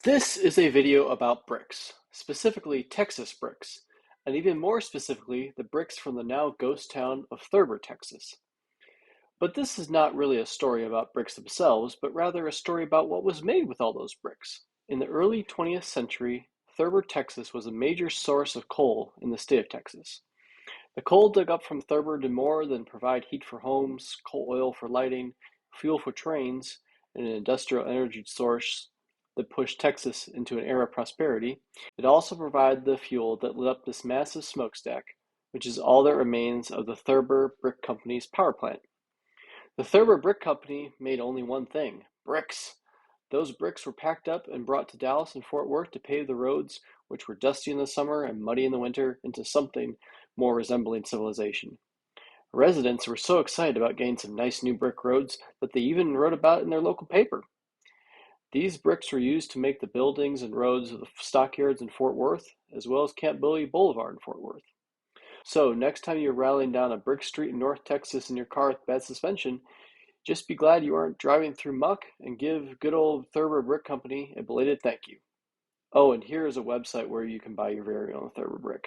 This is a video about bricks, specifically Texas bricks, and even more specifically, the bricks from the now ghost town of Thurber, Texas. But this is not really a story about bricks themselves, but rather a story about what was made with all those bricks. In the early 20th century, Thurber, Texas was a major source of coal in the state of Texas. The coal dug up from Thurber did more than provide heat for homes, coal oil for lighting, fuel for trains, and an industrial energy source that pushed Texas into an era of prosperity. It also provided the fuel that lit up this massive smokestack, which is all that remains of the Thurber Brick Company's power plant. The Thurber Brick Company made only one thing: bricks. Those bricks were packed up and brought to Dallas and Fort Worth to pave the roads, which were dusty in the summer and muddy in the winter, into something more resembling civilization. Residents were so excited about getting some nice new brick roads that they even wrote about it in their local paper. These bricks were used to make the buildings and roads of the stockyards in Fort Worth, as well as Camp Billy Boulevard in Fort Worth. So, next time you're rattling down a brick street in North Texas in your car with bad suspension, just be glad you aren't driving through muck, and give good old Thurber Brick Company a belated thank you. Oh, and here is a website where you can buy your very own Thurber brick.